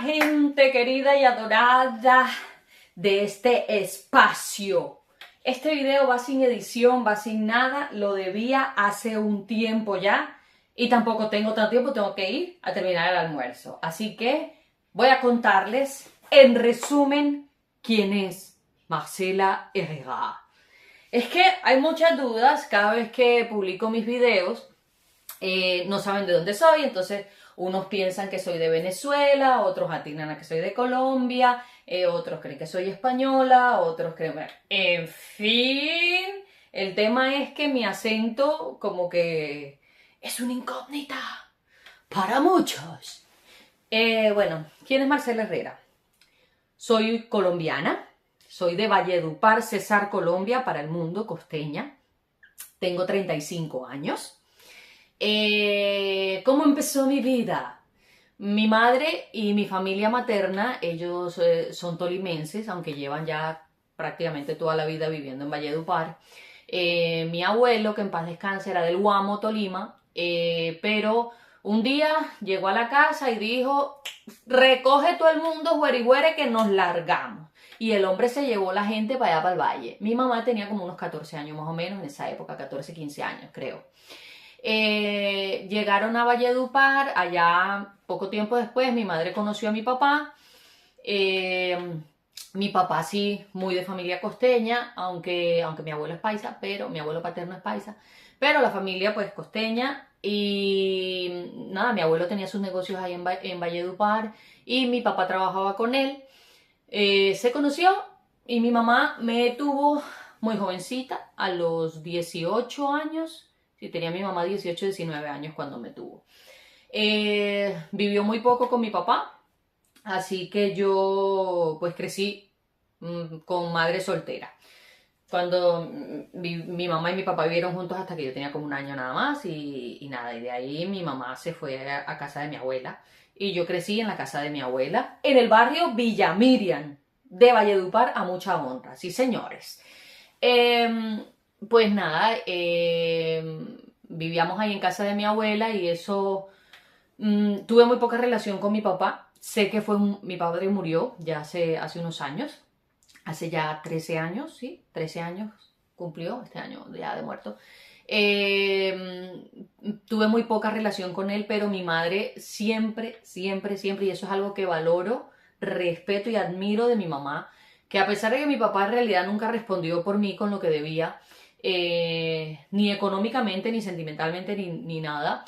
gente querida y adorada de este espacio. Este video va sin edición, va sin nada, lo debía hace un tiempo ya y tampoco tengo tanto tiempo, tengo que ir a terminar el almuerzo. Así que voy a contarles en resumen quién es Marcela Herrera. Es que hay muchas dudas cada vez que publico mis videos. No saben de dónde soy, entonces unos piensan que soy de Venezuela, otros atinan a que soy de Colombia, otros creen que soy española, otros creen... En fin, el tema es que mi acento como que es una incógnita para muchos. Bueno, ¿quién es Marcela Herrera? Soy colombiana, soy de Valledupar, Cesar, Colombia, para el mundo, costeña. Tengo 35 años. ¿Cómo empezó mi vida? Mi madre y mi familia materna, ellos son tolimenses, aunque llevan ya prácticamente toda la vida viviendo en Valledupar. Mi abuelo, que en paz descanse, era del Guamo, Tolima, pero un día llegó a la casa y dijo: recoge todo el mundo, güere, que nos largamos. Y el hombre se llevó la gente para allá, para el valle. Mi mamá tenía como unos 14 años más o menos en esa época, 14, 15 años creo. Llegaron a Valledupar, allá poco tiempo después mi madre conoció a mi papá. Mi papá sí, muy de familia costeña, aunque mi abuelo es paisa, pero mi abuelo paterno es paisa, pero la familia pues costeña. Y nada, mi abuelo tenía sus negocios ahí en Valledupar y mi papá trabajaba con él. Se conoció y mi mamá me tuvo muy jovencita, a los 18 años. Sí, tenía mi mamá 18, 19 años cuando me tuvo. Vivió muy poco con mi papá, así que yo pues crecí con madre soltera. Cuando mi mamá y mi papá vivieron juntos hasta que yo tenía como un año nada más y nada, y de ahí mi mamá se fue a casa de mi abuela y yo crecí en la casa de mi abuela en el barrio Villa Miriam de Valledupar, a mucha honra, sí señores. Pues nada, vivíamos ahí en casa de mi abuela y eso, tuve muy poca relación con mi papá. Sé que mi padre murió ya hace unos años, hace ya 13 años, sí, 13 años cumplió este año ya de muerto. Tuve muy poca relación con él, pero mi madre siempre, siempre, siempre, y eso es algo que valoro, respeto y admiro de mi mamá, que a pesar de que mi papá en realidad nunca respondió por mí con lo que debía, ni económicamente, ni sentimentalmente, ni nada,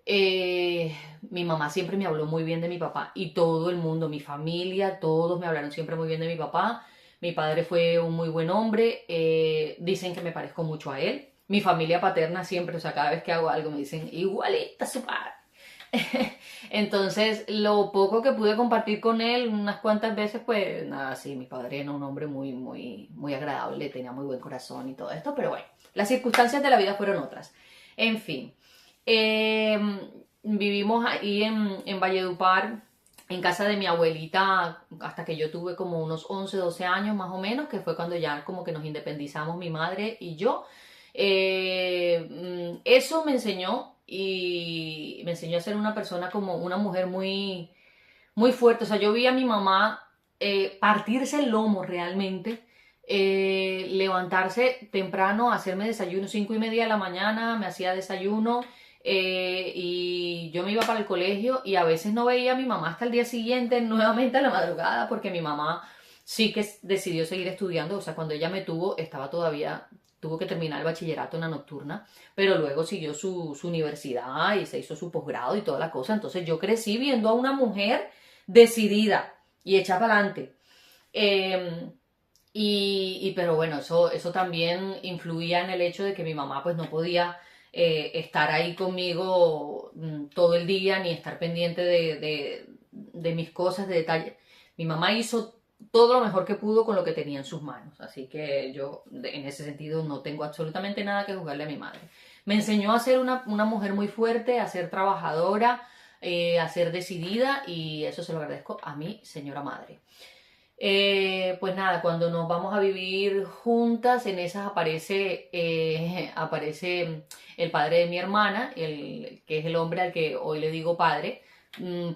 mi mamá siempre me habló muy bien de mi papá y todo el mundo, mi familia, todos me hablaron siempre muy bien de mi papá. Mi padre fue un muy buen hombre, dicen que me parezco mucho a él. Mi familia paterna siempre, o sea, cada vez que hago algo me dicen igualita a su padre. Entonces, lo poco que pude compartir con él, unas cuantas veces, pues nada, sí, mi padre era un hombre muy, muy, muy agradable, tenía muy buen corazón y todo esto, pero bueno, las circunstancias de la vida fueron otras. En fin, vivimos ahí en Valledupar, en casa de mi abuelita, hasta que yo tuve como unos 11, 12 años más o menos, que fue cuando ya como que nos independizamos mi madre y yo. Eso me enseñó y me enseñó a ser una persona como una mujer muy, muy fuerte. O sea, yo vi a mi mamá partirse el lomo realmente, levantarse temprano, hacerme desayuno, 5:30 de la mañana, me hacía desayuno. Y yo me iba para el colegio y a veces no veía a mi mamá hasta el día siguiente, nuevamente a la madrugada, porque mi mamá sí que decidió seguir estudiando. O sea, cuando ella me tuvo, tuvo que terminar el bachillerato en la nocturna, pero luego siguió su universidad y se hizo su posgrado y toda la cosa. Entonces yo crecí viendo a una mujer decidida y hecha para adelante. Pero bueno, eso también influía en el hecho de que mi mamá pues no podía estar ahí conmigo todo el día, ni estar pendiente de mis cosas, de detalles. Mi mamá hizo todo lo mejor que pudo con lo que tenía en sus manos, así que yo en ese sentido no tengo absolutamente nada que juzgarle a mi madre. Me enseñó a ser una mujer muy fuerte, a ser trabajadora, a ser decidida, y eso se lo agradezco a mi señora madre. Pues nada, cuando nos vamos a vivir juntas, en esas aparece el padre de mi hermana, que es el hombre al que hoy le digo padre,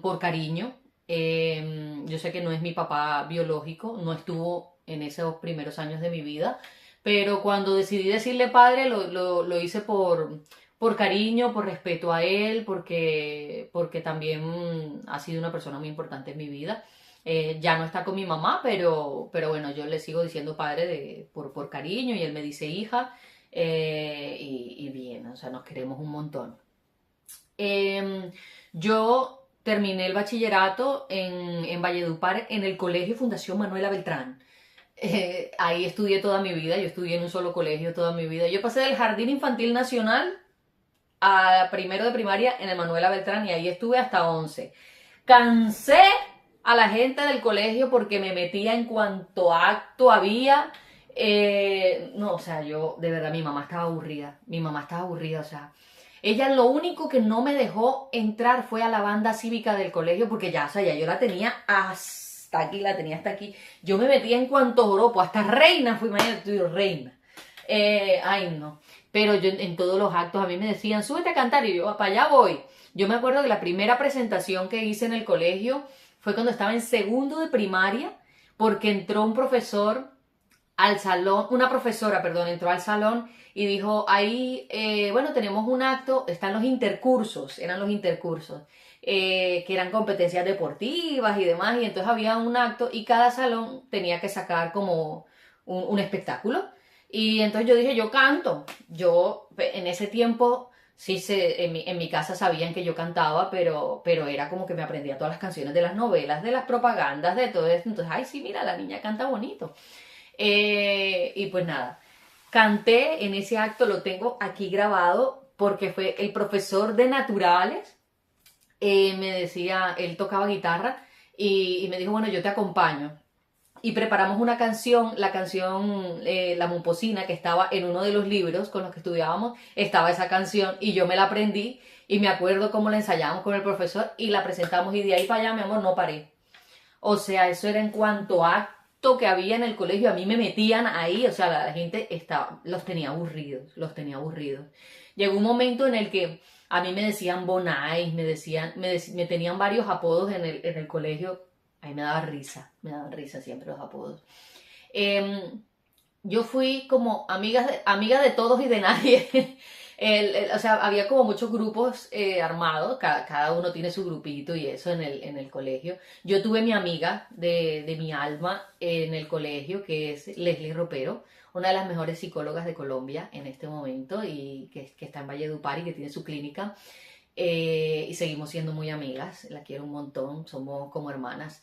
por cariño. Yo sé que no es mi papá biológico, no estuvo en esos primeros años de mi vida, pero cuando decidí decirle padre lo hice por cariño, por respeto a él, porque también ha sido una persona muy importante en mi vida. Ya no está con mi mamá, pero bueno, yo le sigo diciendo padre por cariño y él me dice hija, y bien, o sea, nos queremos un montón. Yo terminé el bachillerato en Valledupar en el Colegio Fundación Manuela Beltrán. Ahí estudié toda mi vida, yo estudié en un solo colegio toda mi vida. Yo pasé del Jardín Infantil Nacional a primero de primaria en el Manuela Beltrán y ahí estuve hasta 11. Cansé a la gente del colegio porque me metía en cuanto acto había. No, o sea, yo, de verdad, mi mamá estaba aburrida, o sea, ella lo único que no me dejó entrar fue a la banda cívica del colegio porque ya, o sea, ya yo la tenía hasta aquí, la tenía hasta aquí. Yo me metía en cuanto joropo, hasta reina fui, mañana estudio reina. Ay, no. Pero yo en todos los actos a mí me decían, súbete a cantar y yo, para allá voy. Yo me acuerdo que la primera presentación que hice en el colegio fue cuando estaba en segundo de primaria, porque entró un profesor al salón, una profesora, perdón, entró al salón y dijo, ahí, bueno, tenemos un acto, están los intercursos, eran los intercursos, que eran competencias deportivas y demás, y entonces había un acto y cada salón tenía que sacar como un espectáculo. Y entonces yo dije, yo canto. Yo en ese tiempo, sí, en mi casa sabían que yo cantaba, pero era como que me aprendía todas las canciones de las novelas, de las propagandas, de todo esto. Entonces, ay, sí, mira, la niña canta bonito. Y pues nada, canté en ese acto, lo tengo aquí grabado, porque fue el profesor de naturales, me decía, él tocaba guitarra y me dijo, bueno, yo te acompaño y preparamos una canción, la canción La Momposina, que estaba en uno de los libros con los que estudiábamos, estaba esa canción y yo me la aprendí y me acuerdo cómo la ensayábamos con el profesor y la presentamos y de ahí para allá, mi amor, no paré. O sea, eso era en cuanto a acto que había en el colegio, a mí me metían ahí, o sea, la gente estaba, los tenía aburridos, los tenía aburridos. Llegó un momento en el que a mí me decían Bonais, me tenían varios apodos en el colegio. A mí me daban risa siempre los apodos. Eh, yo fui como amiga de todos y de nadie. O sea, había como muchos grupos armados, cada uno tiene su grupito y eso en el colegio. Yo tuve mi amiga de mi alma en el colegio, que es Leslie Ropero, una de las mejores psicólogas de Colombia en este momento y que está en Valledupar y que tiene su clínica. Y seguimos siendo muy amigas, la quiero un montón, somos como hermanas.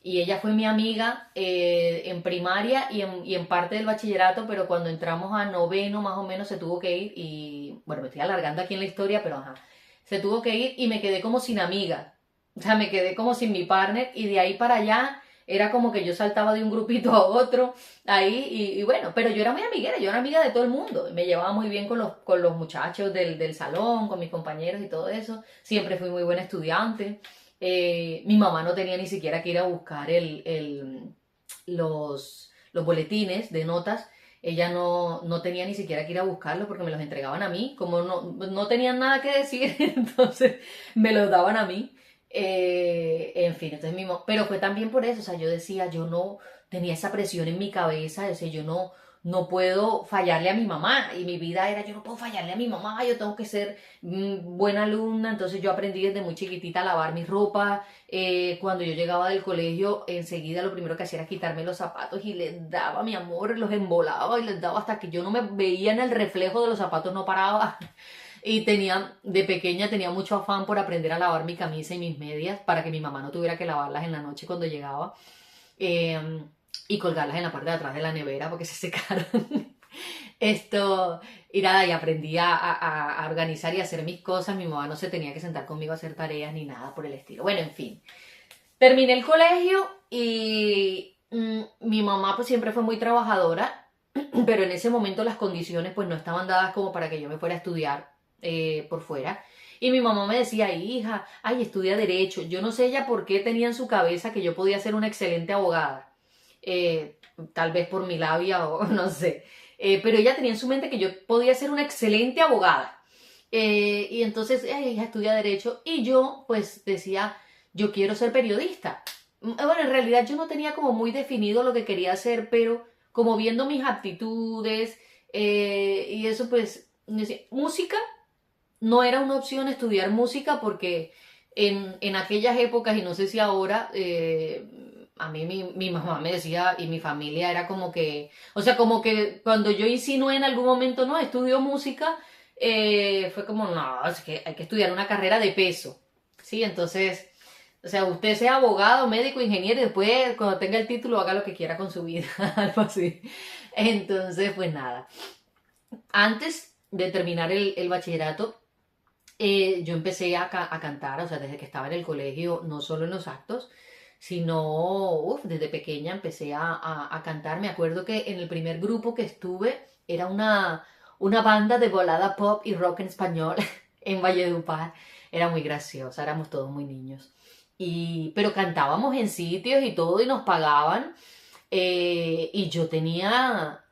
Y ella fue mi amiga en primaria y en parte del bachillerato, pero cuando entramos a noveno más o menos se tuvo que ir y, bueno, me estoy alargando aquí en la historia, pero ajá, se tuvo que ir y me quedé como sin amiga, o sea, me quedé como sin mi partner y de ahí para allá era como que yo saltaba de un grupito a otro ahí y bueno, pero yo era muy amiguera, yo era amiga de todo el mundo, me llevaba muy bien con los muchachos del salón, con mis compañeros y todo eso, siempre fui muy buena estudiante. Mi mamá no tenía ni siquiera que ir a buscar los boletines de notas. Ella no tenía ni siquiera que ir a buscarlos porque me los entregaban a mí. Como no tenían nada que decir, entonces me los daban a mí. En fin, entonces pero fue también por eso, o sea, yo decía, yo no tenía esa presión en mi cabeza, o sea, yo no puedo fallarle a mi mamá y mi vida era yo no puedo fallarle a mi mamá, yo tengo que ser buena alumna, entonces yo aprendí desde muy chiquitita a lavar mi ropa, cuando yo llegaba del colegio enseguida lo primero que hacía era quitarme los zapatos y les daba mi amor, los embolaba y les daba hasta que yo no me veía en el reflejo de los zapatos, no paraba. Y de pequeña tenía mucho afán por aprender a lavar mi camisa y mis medias para que mi mamá no tuviera que lavarlas en la noche cuando llegaba. Eh, y colgarlas en la parte de atrás de la nevera porque se secaron. Esto, y nada, y aprendí a organizar y a hacer mis cosas. Mi mamá no se tenía que sentar conmigo a hacer tareas ni nada por el estilo. Bueno, en fin. Terminé el colegio y mi mamá pues siempre fue muy trabajadora, pero en ese momento las condiciones pues no estaban dadas como para que yo me fuera a estudiar por fuera. Y mi mamá me decía, hija, ay, estudia derecho. Yo no sé ella por qué tenía en su cabeza que yo podía ser una excelente abogada. Tal vez por mi labia o no sé. Pero ella tenía en su mente que yo podía ser una excelente abogada. Y entonces ella estudia derecho y yo pues decía, yo quiero ser periodista. Bueno, en realidad yo no tenía como muy definido lo que quería hacer, pero como viendo mis aptitudes y eso, pues, música no era una opción estudiar música porque en aquellas épocas, y no sé si ahora, a mí mi mamá me decía y mi familia era como que, o sea, como que cuando yo insinué en algún momento, no, estudio música, fue como, no, es que hay que estudiar una carrera de peso, ¿sí? Entonces, o sea, usted sea abogado, médico, ingeniero y después cuando tenga el título haga lo que quiera con su vida, algo así. Entonces, pues nada, antes de terminar el bachillerato, yo empecé a cantar, o sea, desde que estaba en el colegio, no solo en los actos, sino, desde pequeña empecé a cantar. Me acuerdo que en el primer grupo que estuve era una banda de balada pop y rock en español en Valledupar. Era muy graciosa, éramos todos muy niños. Pero cantábamos en sitios y todo y nos pagaban. Y yo tenía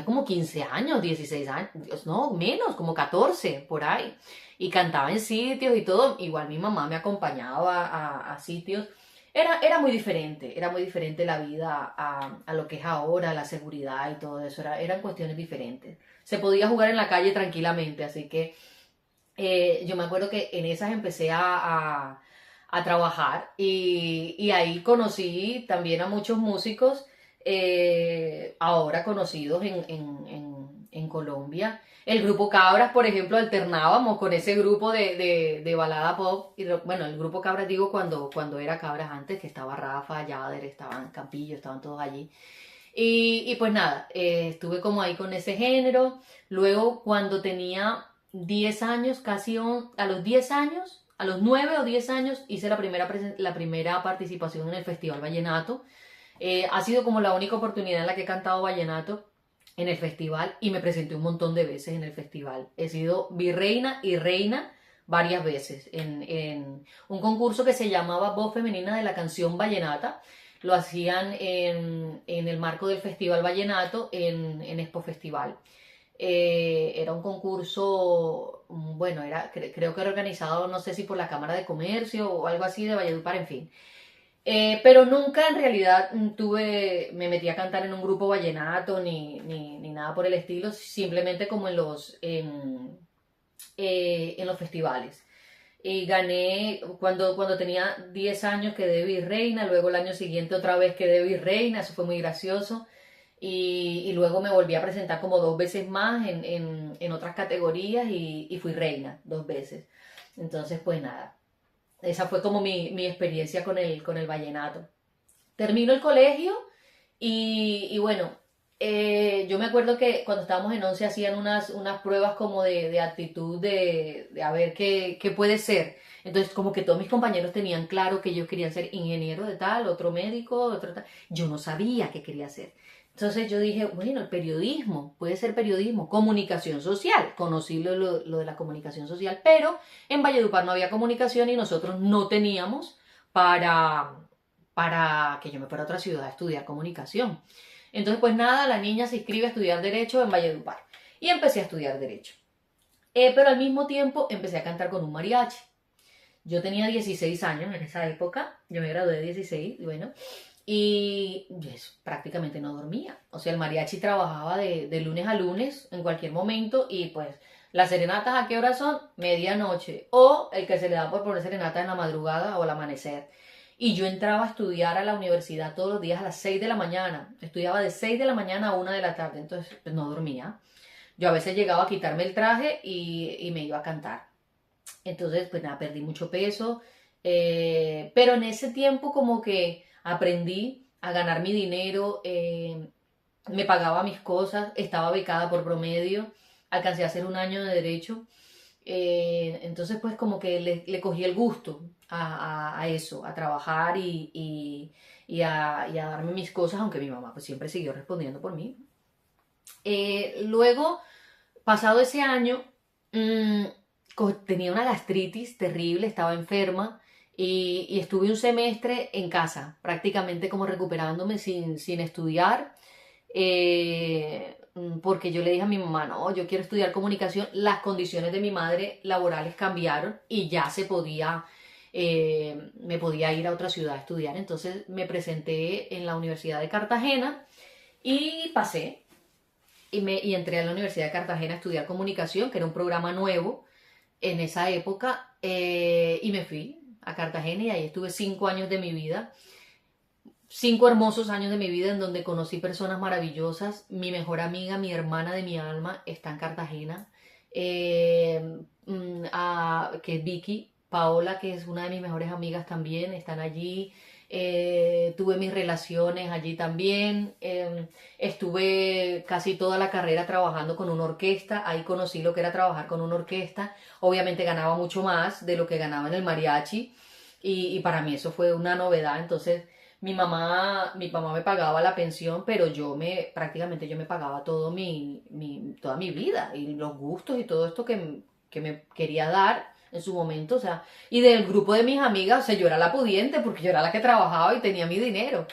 como 15 años, 16 años, no, menos, como 14 por ahí. Y cantaba en sitios y todo. Igual mi mamá me acompañaba a sitios. Era muy diferente la vida a lo que es ahora, la seguridad y todo eso. Eran cuestiones diferentes. Se podía jugar en la calle tranquilamente, así que yo me acuerdo que en esas empecé a trabajar y ahí conocí también a muchos músicos ahora conocidos en Colombia. El grupo Cabras, por ejemplo, alternábamos con ese grupo de balada pop. Bueno, el grupo Cabras digo cuando era Cabras antes, que estaba Rafa, Yader, estaban Campillo, estaban todos allí. Y pues nada, estuve como ahí con ese género. Luego, cuando tenía 10 años, a los 10 años, a los 9 o 10 años, hice la primera participación en el Festival Vallenato. Ha sido como la única oportunidad en la que he cantado vallenato en el festival y me presenté un montón de veces en el festival. He sido virreina y reina varias veces en un concurso que se llamaba Voz Femenina de la Canción Vallenata. Lo hacían en el marco del Festival Vallenato en Expo Festival. Era un concurso, bueno, creo que era organizado, no sé si por la Cámara de Comercio o algo así de Valledupar, en fin. Pero nunca en realidad me metí a cantar en un grupo vallenato ni nada por el estilo, simplemente como en los festivales. Y gané, cuando tenía 10 años quedé virreina, luego el año siguiente otra vez quedé virreina, eso fue muy gracioso. Y luego me volví a presentar como 2 veces más en otras categorías y fui reina 2 veces. Entonces, pues nada, esa fue como mi experiencia con el vallenato. Termino el colegio y bueno, yo me acuerdo que cuando estábamos en 11 hacían unas pruebas como de actitud de a ver qué puede ser. Entonces como que todos mis compañeros tenían claro que ellos querían ser ingeniero de tal, otro médico, otro tal. Yo no sabía qué quería hacer. Entonces yo dije, bueno, el periodismo, puede ser periodismo, comunicación social. Conocí lo de la comunicación social, pero en Valledupar no había comunicación y nosotros no teníamos para que yo me fuera a otra ciudad a estudiar comunicación. Entonces, pues nada, la niña se inscribe a estudiar Derecho en Valledupar. Y empecé a estudiar Derecho. Pero al mismo tiempo empecé a cantar con un mariachi. Yo tenía 16 años en esa época, yo me gradué de 16, bueno, y pues, prácticamente no dormía. O sea, el mariachi trabajaba de lunes a lunes, en cualquier momento, y pues las serenatas, ¿a qué hora son? Medianoche. O el que se le da por poner serenata en la madrugada o al amanecer. Y yo entraba a estudiar a la universidad todos los días a las 6 de la mañana. Estudiaba de 6 de la mañana a 1 de la tarde, entonces pues, no dormía. Yo a veces llegaba a quitarme el traje y me iba a cantar. Entonces, pues nada, perdí mucho peso. Pero en ese tiempo como que aprendí a ganar mi dinero, me pagaba mis cosas, estaba becada por promedio, alcancé a hacer un año de derecho. Entonces, pues como que le cogí el gusto a eso, a trabajar y a darme mis cosas, aunque mi mamá pues siempre siguió respondiendo por mí. Luego, pasado ese año, mmm, tenía una gastritis terrible, estaba enferma y estuve un semestre en casa, prácticamente como recuperándome sin estudiar, porque yo le dije a mi mamá, no, yo quiero estudiar comunicación, las condiciones de mi madre laborales cambiaron y ya se podía me podía ir a otra ciudad a estudiar. Entonces me presenté en la Universidad de Cartagena y pasé. Y entré a la Universidad de Cartagena a estudiar comunicación, que era un programa nuevo en esa época, y me fui a Cartagena y ahí estuve 5 años de mi vida. 5 hermosos años de mi vida en donde conocí personas maravillosas. Mi mejor amiga, mi hermana de mi alma, está en Cartagena. Que es Vicky, Paola, que es una de mis mejores amigas también, están allí. Tuve mis relaciones allí también. Estuve casi toda la carrera trabajando con una orquesta. Ahí conocí lo que era trabajar con una orquesta. Obviamente ganaba mucho más de lo que ganaba en el mariachi. Y para mí eso fue una novedad. Entonces mi mamá me pagaba la pensión, pero prácticamente yo me pagaba toda mi vida y los gustos y todo esto que me quería dar en su momento, o sea, y del grupo de mis amigas, o sea, yo era la pudiente porque yo era la que trabajaba y tenía mi dinero.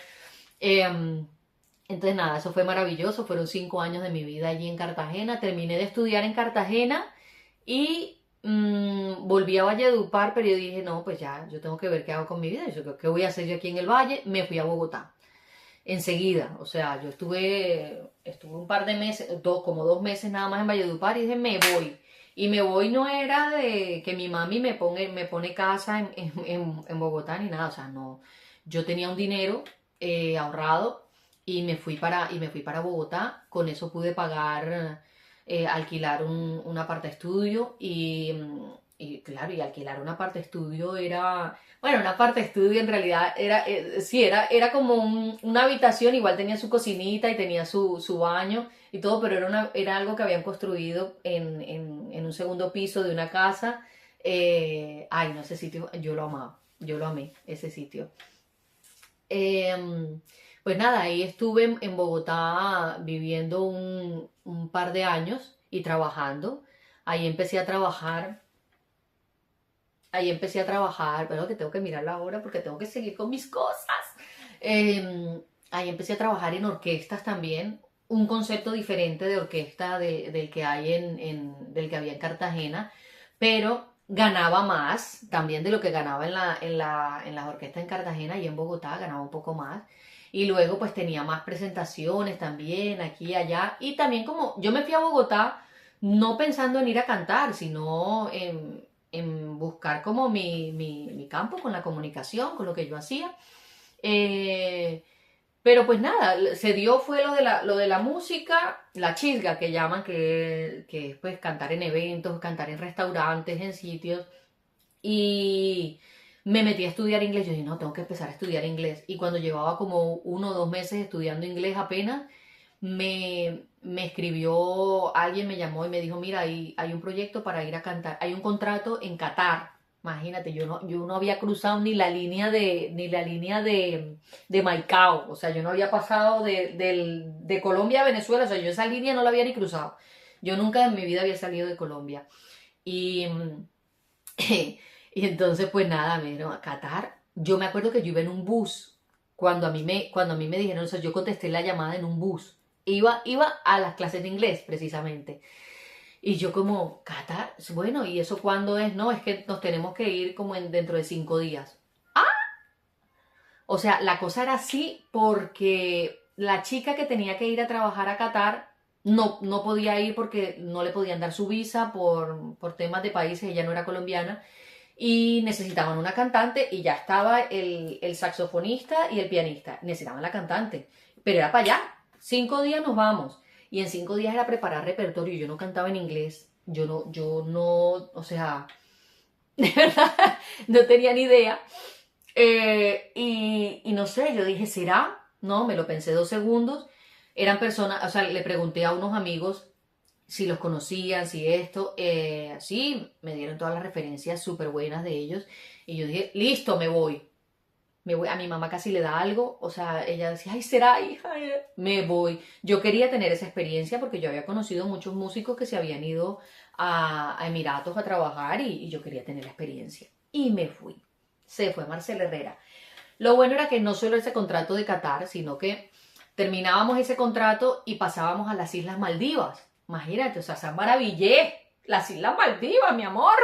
Entonces nada, eso fue maravilloso, fueron 5 años de mi vida allí en Cartagena, terminé de estudiar en Cartagena y volví a Valledupar, pero yo dije, no, pues ya, yo tengo que ver qué hago con mi vida, ¿qué voy a hacer yo aquí en el Valle? Me fui a Bogotá, enseguida, o sea, yo estuve un par de meses, como 2 meses nada más en Valledupar y dije, me voy. Y me voy no era de que mi mami me pone casa en Bogotá ni nada, o sea, no. Yo tenía un dinero ahorrado y me fui para Bogotá. Con eso pude pagar, alquilar un aparte estudio y claro, y alquilar un aparte estudio era, bueno, un aparte estudio en realidad sí, era como una habitación, igual tenía su cocinita y tenía su baño y todo, pero era algo que habían construido en un segundo piso de una casa. Ay, no, ese sitio, yo lo amaba, yo lo amé, ese sitio. Pues nada, ahí estuve en Bogotá viviendo un par de años y trabajando. Ahí empecé a trabajar, pero que tengo que mirar la hora porque tengo que seguir con mis cosas. Ahí empecé a trabajar en orquestas también, un concepto diferente de orquesta del que hay del que había en Cartagena, pero ganaba más también de lo que ganaba en las orquestas en Cartagena y en Bogotá, ganaba un poco más. Y luego pues tenía más presentaciones también aquí y allá. Y también como yo me fui a Bogotá no pensando en ir a cantar, sino en buscar como mi campo con la comunicación, con lo que yo hacía. Eh, pero pues nada, se dio fue lo de la música, la chisga que llaman, que es pues cantar en eventos, cantar en restaurantes, en sitios. Y me metí a estudiar inglés. Yo dije, no, tengo que empezar a estudiar inglés. Y cuando llevaba como 1 o 2 meses estudiando inglés apenas, me escribió, alguien me llamó y me dijo, mira, hay un proyecto para ir a cantar, hay un contrato en Qatar. Imagínate, yo no había cruzado ni la línea de Maicao, o sea, yo no había pasado de Colombia a Venezuela, o sea, yo esa línea no la había ni cruzado. Yo nunca en mi vida había salido de Colombia. Y, y entonces, pues nada, me dijeron a Qatar. Yo me acuerdo que yo iba en un bus, cuando a mí me dijeron eso, yo contesté la llamada en un bus. Iba a las clases de inglés, precisamente. Y yo como, Qatar, bueno, ¿y eso cuándo es? No, es que nos tenemos que ir como dentro de 5 días. O sea, la cosa era así porque la chica que tenía que ir a trabajar a Qatar no podía ir porque no le podían dar su visa por temas de países, ella no era colombiana, y necesitaban una cantante y ya estaba el saxofonista y el pianista. Necesitaban la cantante, pero era para allá. 5 días nos vamos. Y en 5 días era preparar repertorio. Yo no cantaba en inglés. Yo no, o sea, de verdad, no tenía ni idea. Y no sé, yo dije, ¿será? No, me lo pensé 2 segundos. Eran personas, o sea, le pregunté a unos amigos si los conocían, si esto. Sí, me dieron todas las referencias súper buenas de ellos. Y yo dije, listo, me voy. A mi mamá casi le da algo, o sea, ella decía, ay, será hija, me voy. Yo quería tener esa experiencia porque yo había conocido muchos músicos que se habían ido a Emiratos a trabajar y yo quería tener la experiencia. Y me fui. Se fue Marcela Herrera. Lo bueno era que no solo ese contrato de Qatar, sino que terminábamos ese contrato y pasábamos a las Islas Maldivas. Imagínate, o sea, se maravillé. Las Islas Maldivas, mi amor.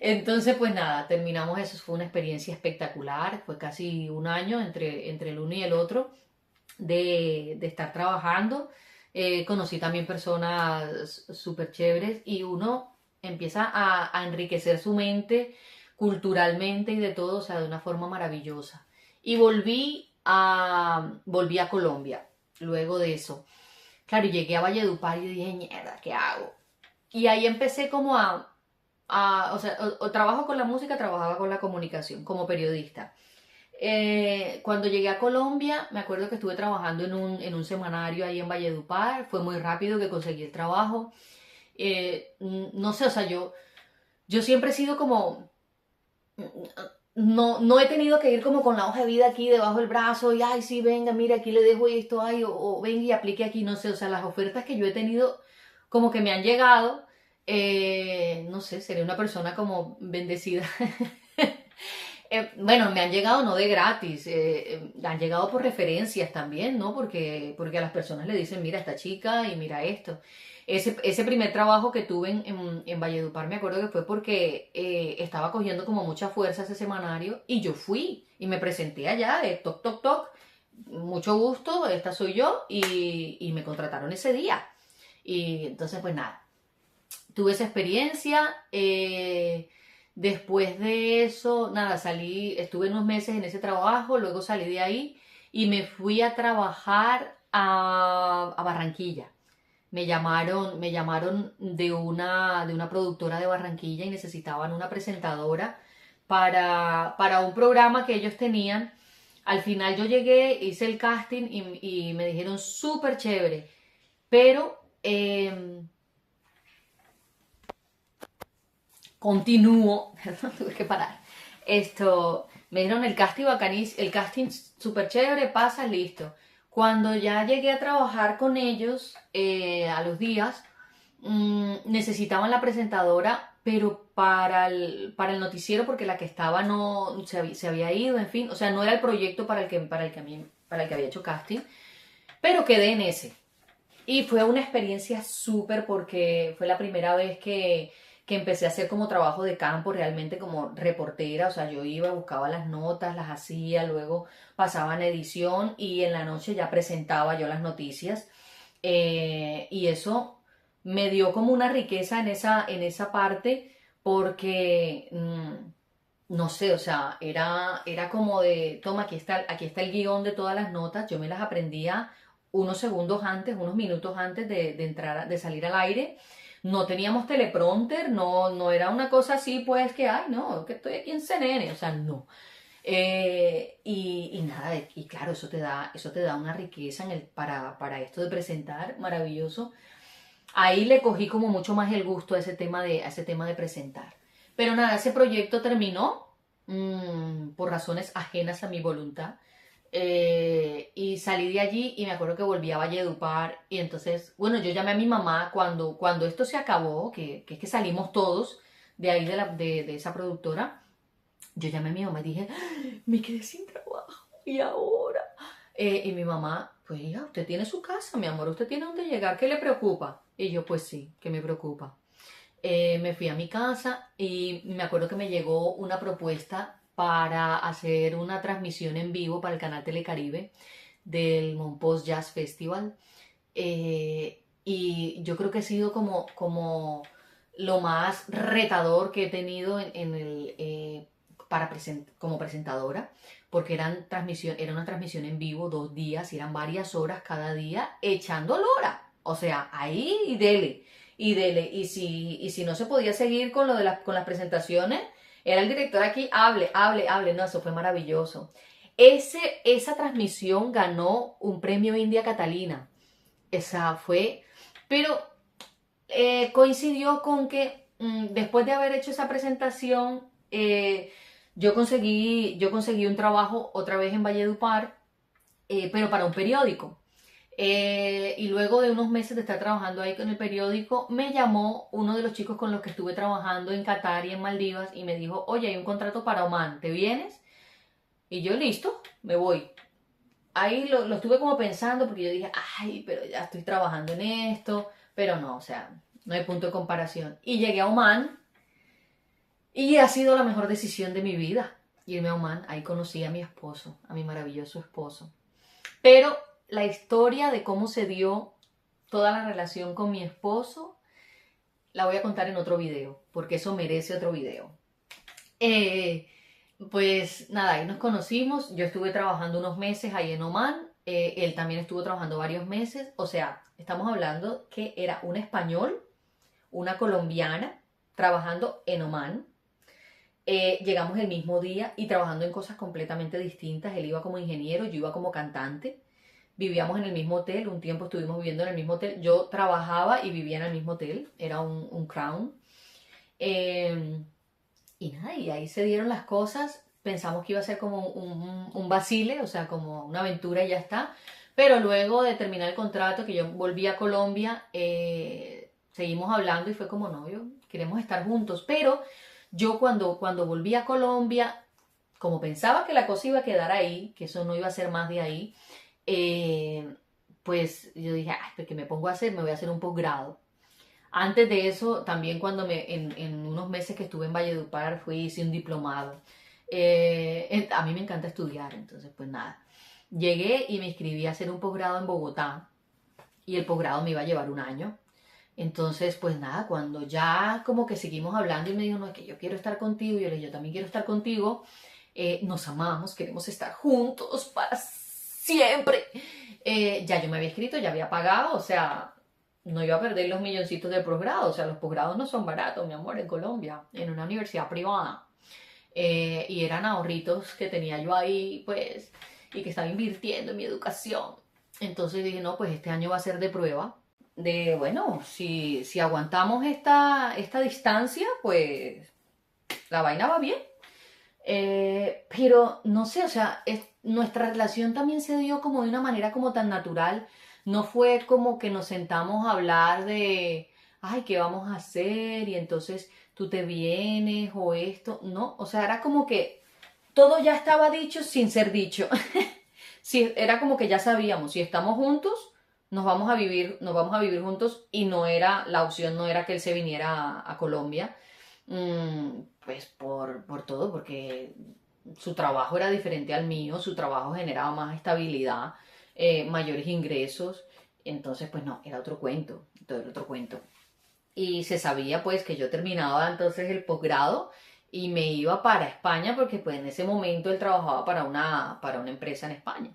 Entonces, pues nada, terminamos eso. Fue una experiencia espectacular. Fue casi un año entre el uno y el otro de estar trabajando. Conocí también personas súper chéveres y uno empieza a enriquecer su mente culturalmente y de todo, o sea, de una forma maravillosa. Y volví a Colombia luego de eso. Claro, y llegué a Valledupar y dije, mierda, ¿qué hago? Y ahí empecé como o sea, o trabajo con la música, trabajaba con la comunicación como periodista. Cuando llegué a Colombia, me acuerdo que estuve trabajando en un semanario ahí en Valledupar, fue muy rápido que conseguí el trabajo. No sé, o sea, yo siempre he sido como, no he tenido que ir como con la hoja de vida aquí debajo del brazo y, ay, sí, venga, mira, aquí le dejo esto, ay, o venga y aplique aquí, no sé, o sea, las ofertas que yo he tenido como que me han llegado, no sé, seré una persona como bendecida. Bueno, me han llegado no de gratis, han llegado por referencias también, ¿no? Porque a las personas le dicen, mira esta chica y mira esto. Ese primer trabajo que tuve en Valledupar me acuerdo que fue porque estaba cogiendo como mucha fuerza ese semanario y yo fui y me presenté allá, toc, toc, toc, mucho gusto, esta soy yo y me contrataron ese día. Y entonces pues nada, tuve esa experiencia. Después de eso, nada, estuve unos meses en ese trabajo, luego salí de ahí y me fui a trabajar a Barranquilla. Me llamaron de una productora de Barranquilla y necesitaban una presentadora para un programa que ellos tenían. Al final yo llegué, hice el casting y me dijeron súper chévere, pero continúo, tuve que parar. Me dieron el casting bacanísimo, el casting súper chévere, pasa, listo. Cuando ya llegué a trabajar con ellos, a los días, necesitaban la presentadora, pero para el noticiero, porque la que estaba no se había ido, en fin, o sea, no era el proyecto para el que había hecho casting, pero quedé en ese. Y fue una experiencia súper porque fue la primera vez que empecé a hacer como trabajo de campo, realmente como reportera, o sea, yo iba, buscaba las notas, las hacía, luego pasaba en edición y en la noche ya presentaba yo las noticias. Y eso me dio como una riqueza en esa parte porque, no sé, o sea, era como de, toma, aquí está el guión de todas las notas, yo me las aprendía unos segundos antes, unos minutos antes de entrar, de salir al aire. No teníamos teleprompter, no era una cosa así, pues que, ay, no, que estoy aquí en CNN, o sea, no. Y nada, y claro, eso te da una riqueza para esto de presentar, maravilloso. Ahí le cogí como mucho más el gusto a ese tema de presentar. Pero nada, ese proyecto terminó por razones ajenas a mi voluntad. Y salí de allí y me acuerdo que volví a Valledupar y entonces, bueno, yo llamé a mi mamá cuando esto se acabó, que es que salimos todos de ahí de esa productora. Yo llamé a mi mamá y dije, "¡Ah! Me quedé sin trabajo y ahora". Y mi mamá, pues hija, usted tiene su casa, mi amor, usted tiene donde llegar, ¿qué le preocupa? Y yo, pues sí, que me preocupa. Me fui a mi casa y me acuerdo que me llegó una propuesta para hacer una transmisión en vivo para el canal Telecaribe del Monpós Jazz Festival. Y yo creo que ha sido como lo más retador que he tenido como presentadora, porque era una transmisión en vivo 2 días y eran varias horas cada día echando lora. O sea, ahí y dele, y dele. Y si no se podía seguir con las presentaciones, era el director aquí, hable, hable, hable. No, eso fue maravilloso. Esa transmisión ganó un premio India Catalina. Esa fue, pero coincidió con que después de haber hecho esa presentación, yo conseguí un trabajo otra vez en Valledupar, pero para un periódico. Y luego de unos meses de estar trabajando ahí con el periódico, me llamó uno de los chicos con los que estuve trabajando en Qatar y en Maldivas y me dijo, oye, hay un contrato para Oman, ¿te vienes? Y yo, listo, me voy. Ahí lo estuve como pensando porque yo dije, ay, pero ya estoy trabajando en esto, pero no, o sea, no hay punto de comparación. Y llegué a Oman Y ha sido la mejor decisión de mi vida, irme a Oman. Ahí conocí a mi esposo, a mi maravilloso esposo. Pero la historia de cómo se dio toda la relación con mi esposo la voy a contar en otro video, porque eso merece otro video. Pues nada, ahí nos conocimos. Yo estuve trabajando unos meses ahí en Oman. Él también estuvo trabajando varios meses. O sea, estamos hablando que era un español, una colombiana, trabajando en Oman. Llegamos el mismo día y trabajando en cosas completamente distintas. Él iba como ingeniero, yo iba como cantante. Vivíamos en el mismo hotel, un tiempo estuvimos viviendo en el mismo hotel. Yo trabajaba y vivía en el mismo hotel, era un Crown. Y nada, y ahí se dieron las cosas. Pensamos que iba a ser como un vacile, o sea, como una aventura y ya está. Pero luego de terminar el contrato, que yo volví a Colombia, seguimos hablando y fue como, no, yo queremos estar juntos. Pero yo cuando volví a Colombia, como pensaba que la cosa iba a quedar ahí, que eso no iba a ser más de ahí, pues yo dije, ay, pues, ¿qué me pongo a hacer? Me voy a hacer un posgrado. Antes de eso, también cuando en unos meses que estuve en Valledupar, hice un diplomado. A mí me encanta estudiar, entonces pues nada. Llegué y me inscribí a hacer un posgrado en Bogotá y el posgrado me iba a llevar un año. Entonces, pues nada, cuando ya como que seguimos hablando y me dijo, no, es que yo quiero estar contigo, y yo le dije, yo también quiero estar contigo, nos amamos, queremos estar juntos para siempre. Ya yo me había escrito, ya había pagado, o sea, no iba a perder los milloncitos de posgrado, o sea, los posgrados no son baratos, mi amor, en Colombia, en una universidad privada. Y eran ahorritos que tenía yo ahí, pues, y que estaba invirtiendo en mi educación. Entonces dije, no, pues este año va a ser de prueba, de, bueno, si aguantamos esta distancia, pues la vaina va bien. Pero no sé, o sea, nuestra relación también se dio como de una manera como tan natural. No fue como que nos sentamos a hablar de, ay, ¿qué vamos a hacer? Y entonces tú te vienes o esto. No, o sea, era como que todo ya estaba dicho sin ser dicho. Sí, era como que ya sabíamos, si estamos juntos, nos vamos a vivir juntos y no era, la opción no era que él se viniera a Colombia. Pues por todo, porque su trabajo era diferente al mío, su trabajo generaba más estabilidad, mayores ingresos, entonces pues no, era otro cuento, todo era otro cuento. Y se sabía pues que yo terminaba entonces el posgrado y me iba para España porque pues en ese momento él trabajaba para una empresa en España.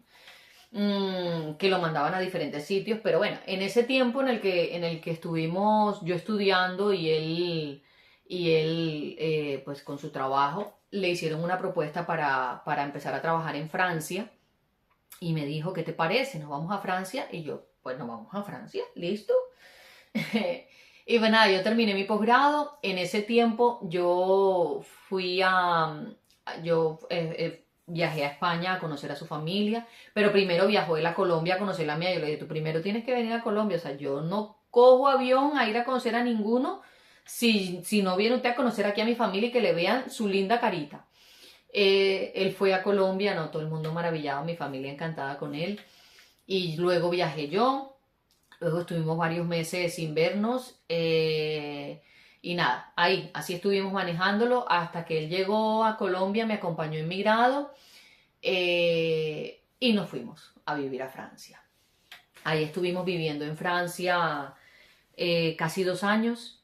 Que lo mandaban a diferentes sitios, pero bueno, en ese tiempo en el que estuvimos yo estudiando y él pues con su trabajo le hicieron una propuesta para empezar a trabajar en Francia y me dijo, ¿qué te parece? ¿Nos vamos a Francia? Y yo, pues nos vamos a Francia, ¿listo? Y bueno, nada, yo terminé mi posgrado. En ese tiempo viajé a España a conocer a su familia, pero primero viajó él a Colombia a conocer la mía. Yo le dije, tú primero tienes que venir a Colombia, o sea, yo no cojo avión a ir a conocer a ninguno si no viene usted a conocer aquí a mi familia y que le vean su linda carita. Él fue a Colombia, no, todo el mundo maravillado, mi familia encantada con él. Y luego viajé yo. Luego estuvimos varios meses sin vernos y nada, ahí, así estuvimos manejándolo hasta que él llegó a Colombia, me acompañó en mi grado y nos fuimos a vivir a Francia. Ahí estuvimos viviendo en Francia casi 2 años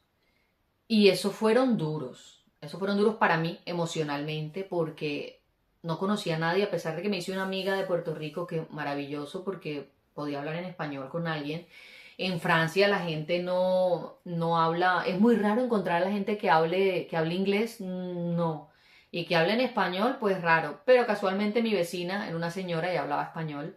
y esos fueron duros para mí emocionalmente porque no conocía a nadie, a pesar de que me hice una amiga de Puerto Rico, que maravilloso porque podía hablar en español con alguien. En Francia la gente no habla, es muy raro encontrar a la gente que hable inglés, no. Y que hable en español, pues raro. Pero casualmente mi vecina era una señora y hablaba español.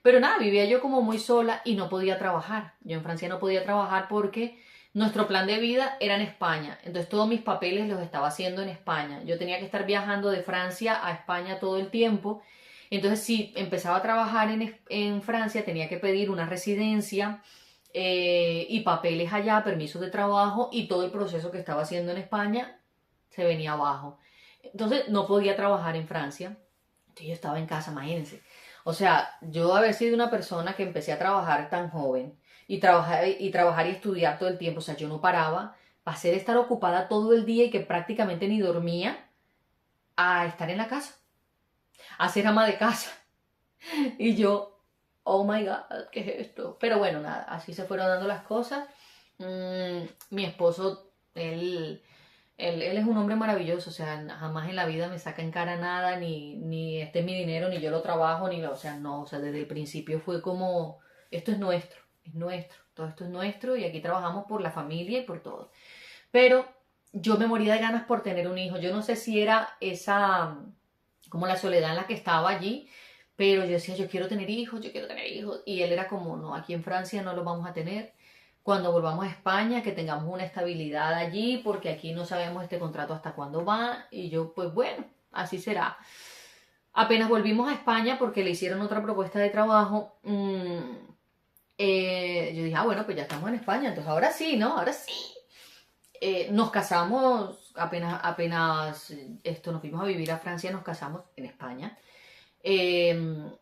Pero nada, vivía yo como muy sola y no podía trabajar. Yo en Francia no podía trabajar porque nuestro plan de vida era en España. Entonces todos mis papeles los estaba haciendo en España. Yo tenía que estar viajando de Francia a España todo el tiempo. Entonces si empezaba a trabajar en Francia tenía que pedir una residencia y papeles allá, permisos de trabajo y todo el proceso que estaba haciendo en España se venía abajo. Entonces no podía trabajar en Francia. Entonces yo estaba en casa, imagínense. O sea, yo haber sido una persona que empecé a trabajar tan joven y trabajar y estudiar todo el tiempo, o sea, yo no paraba, pasé de estar ocupada todo el día y que prácticamente ni dormía a estar en la casa, a ser ama de casa. Y yo, oh my God, ¿qué es esto? Pero bueno, nada, así se fueron dando las cosas. Mi esposo, él es un hombre maravilloso, o sea, jamás en la vida me saca en cara nada, ni este es mi dinero, ni yo lo trabajo, o sea, no, o sea, desde el principio fue como, esto es nuestro, todo esto es nuestro y aquí trabajamos por la familia y por todo. Pero yo me moría de ganas por tener un hijo, yo no sé si era esa, como la soledad en la que estaba allí, pero yo decía, yo quiero tener hijos, yo quiero tener hijos, y él era como, no, aquí en Francia no los vamos a tener, cuando volvamos a España, que tengamos una estabilidad allí, porque aquí no sabemos este contrato hasta cuándo va, y yo, pues bueno, así será. Apenas volvimos a España porque le hicieron otra propuesta de trabajo, yo dije, ah, bueno, pues ya estamos en España, entonces ahora sí, ¿no? Ahora sí. Nos casamos, apenas nos fuimos a vivir a Francia, nos casamos en España. Eh,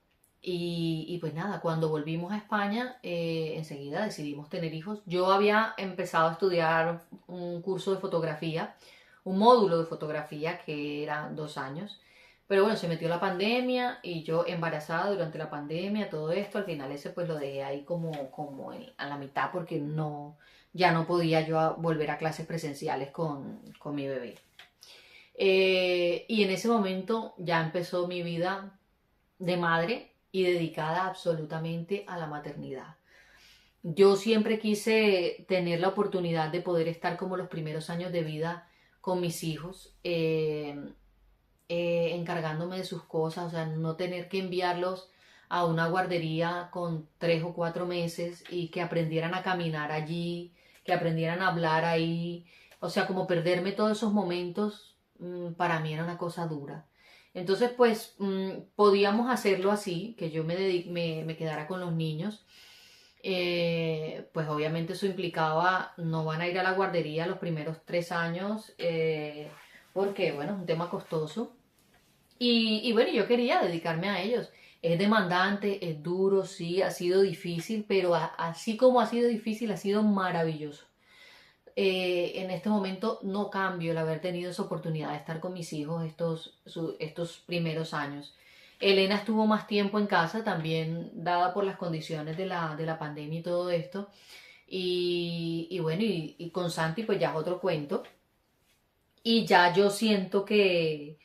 y pues nada, cuando volvimos a España, enseguida decidimos tener hijos. Yo había empezado a estudiar un curso de fotografía, un módulo de fotografía que era 2 años. Pero bueno, se metió la pandemia y yo embarazada durante la pandemia, todo esto, al final ese pues lo dejé ahí como a la mitad porque no, ya no podía yo volver a clases presenciales con mi bebé. Y en ese momento ya empezó mi vida de madre y dedicada absolutamente a la maternidad. Yo siempre quise tener la oportunidad de poder estar como los primeros años de vida con mis hijos, encargándome de sus cosas, o sea, no tener que enviarlos a una guardería con 3 o 4 meses y que aprendieran a caminar allí, que aprendieran a hablar ahí, o sea, como perderme todos esos momentos, para mí era una cosa dura. Entonces, pues, podíamos hacerlo así, que yo me quedara con los niños. Pues obviamente eso implicaba, no van a ir a la guardería los primeros 3 años, porque, bueno, es un tema costoso. Y bueno, yo quería dedicarme a ellos. Es demandante, es duro, sí, ha sido difícil, pero así como ha sido difícil, ha sido maravilloso. En este momento no cambio el haber tenido esa oportunidad de estar con mis hijos estos primeros años. Elena estuvo más tiempo en casa, también dada por las condiciones de la pandemia y todo esto. Y bueno, y con Santi pues ya es otro cuento. Y ya yo siento que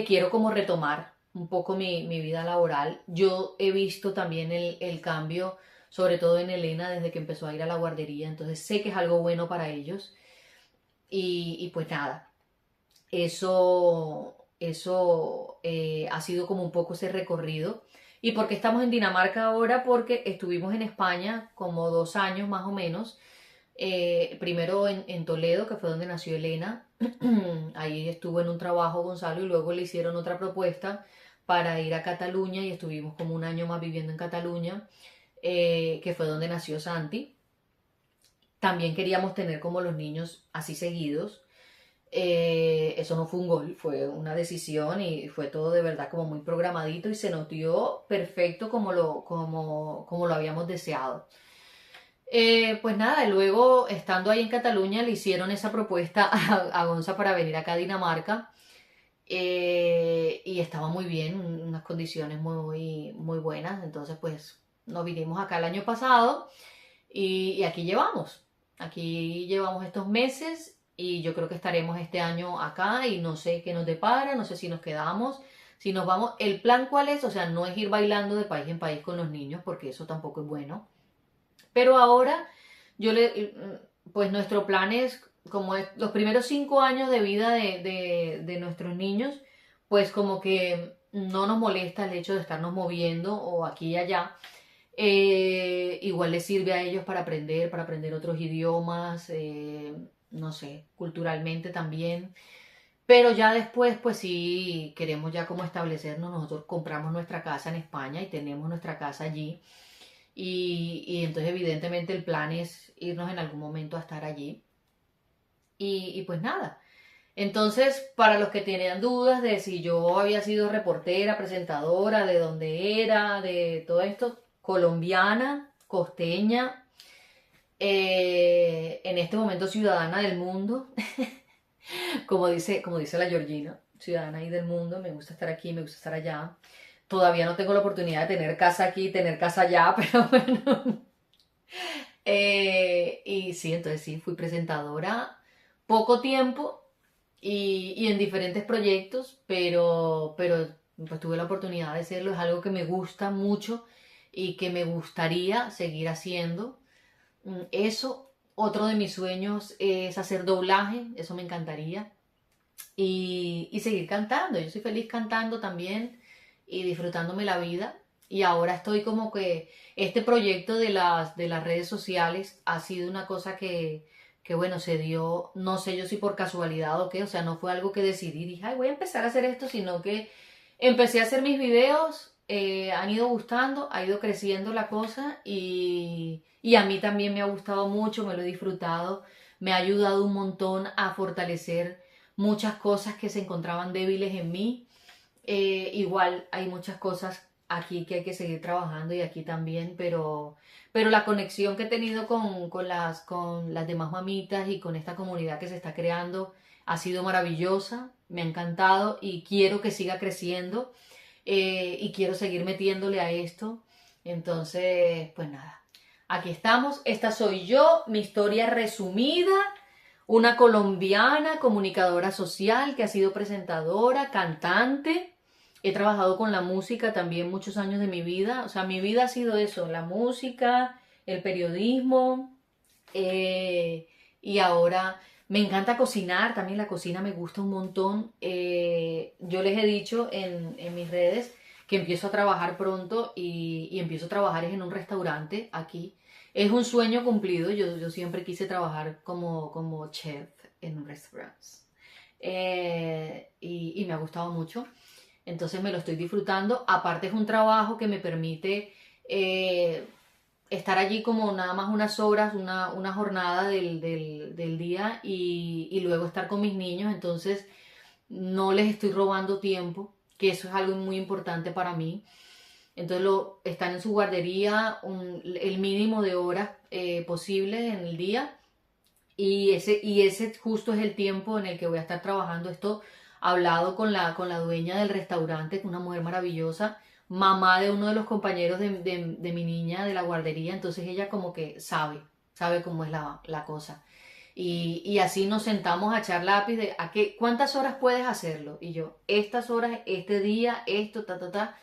quiero como retomar un poco mi vida laboral. Yo he visto también el cambio, sobre todo en Elena, desde que empezó a ir a la guardería, entonces sé que es algo bueno para ellos. Y pues nada, eso ha sido como un poco ese recorrido. ¿Y por qué estamos en Dinamarca ahora? Porque estuvimos en España como 2 años más o menos. Primero en Toledo, que fue donde nació Elena. Ahí estuvo en un trabajo Gonzalo y luego le hicieron otra propuesta para ir a Cataluña y estuvimos como un año más viviendo en Cataluña, que fue donde nació Santi. También queríamos tener como los niños así seguidos. Eso no fue un gol, fue una decisión y fue todo de verdad como muy programadito y se nos dio perfecto como lo habíamos deseado. Pues nada, luego estando ahí en Cataluña le hicieron esa propuesta a Gonza para venir acá a Dinamarca, y estaba muy bien, unas condiciones muy, muy buenas, entonces pues nos vinimos acá el año pasado y aquí llevamos estos meses y yo creo que estaremos este año acá y no sé qué nos depara, no sé si nos quedamos, si nos vamos, el plan cuál es, o sea, no es ir bailando de país en país con los niños porque eso tampoco es bueno. Pero ahora, pues nuestro plan es, como es los primeros 5 años de vida de nuestros niños, pues como que no nos molesta el hecho de estarnos moviendo o aquí y allá. Igual les sirve a ellos para aprender otros idiomas, no sé, culturalmente también. Pero ya después, pues sí, queremos ya como establecernos. Nosotros compramos nuestra casa en España y tenemos nuestra casa allí. Y entonces evidentemente el plan es irnos en algún momento a estar allí. Y pues nada. Entonces, para los que tenían dudas de si yo había sido reportera, presentadora, de dónde era, de todo esto, colombiana, costeña, En este momento ciudadana del mundo, como dice la Georgina, ciudadana ahí del mundo, me gusta estar aquí, me gusta estar allá. Todavía no tengo la oportunidad de tener casa aquí, tener casa allá, pero bueno. Y sí, entonces sí, fui presentadora poco tiempo y en diferentes proyectos, pero pues tuve la oportunidad de hacerlo. Es algo que me gusta mucho y que me gustaría seguir haciendo. Eso, otro de mis sueños es hacer doblaje, eso me encantaría. Y seguir cantando, yo soy feliz cantando también y disfrutándome la vida. Y ahora estoy como que este proyecto de las redes sociales ha sido una cosa que, bueno, se dio, no sé yo si por casualidad o qué, o sea, no fue algo que decidí, dije, ay, voy a empezar a hacer esto, sino que empecé a hacer mis videos, han ido gustando, ha ido creciendo la cosa y a mí también me ha gustado mucho, me lo he disfrutado, me ha ayudado un montón a fortalecer muchas cosas que se encontraban débiles en mí. Igual hay muchas cosas aquí que hay que seguir trabajando y aquí también, pero la conexión que he tenido con las demás mamitas y con esta comunidad que se está creando ha sido maravillosa, me ha encantado y quiero que siga creciendo y quiero seguir metiéndole a esto. Entonces, pues nada, aquí estamos, esta soy yo, mi historia resumida. Una colombiana, comunicadora social, que ha sido presentadora, cantante. He trabajado con la música también muchos años de mi vida. O sea, mi vida ha sido eso, la música, el periodismo. Y ahora me encanta cocinar, también la cocina me gusta un montón. Yo les he dicho en mis redes que empiezo a trabajar pronto y empiezo a trabajar en un restaurante aquí. Es un sueño cumplido, yo siempre quise trabajar como chef en un restaurante. Y me ha gustado mucho, entonces me lo estoy disfrutando. Aparte es un trabajo que me permite estar allí como nada más unas horas, una jornada del día y luego estar con mis niños, entonces no les estoy robando tiempo, que eso es algo muy importante para mí. Entonces están en su guardería el mínimo de horas posible en el día y ese justo es el tiempo en el que voy a estar trabajando esto, hablado con la dueña del restaurante, que es una mujer maravillosa, mamá de uno de los compañeros de mi niña de la guardería, entonces ella como que sabe cómo es la cosa. Y así nos sentamos a echar lápiz de cuántas horas puedes hacerlo. Y yo, estas horas, este día, esto, ta, ta, ta.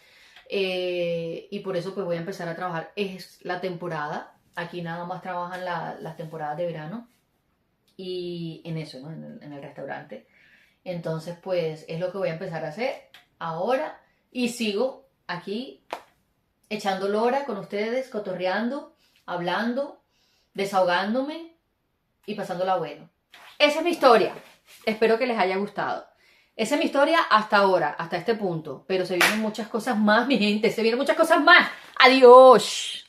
Y por eso pues voy a empezar a trabajar. Es la temporada. Aquí nada más trabajan las temporadas de verano. Y en eso, ¿no? En el restaurante. Entonces pues es lo que voy a empezar a hacer ahora. Y sigo aquí echando lora con ustedes, cotorreando, hablando, desahogándome y pasándola bueno. Esa es mi historia. Espero que les haya gustado. Esa es mi historia hasta ahora, hasta este punto. Pero se vienen muchas cosas más, mi gente. Se vienen muchas cosas más. Adiós.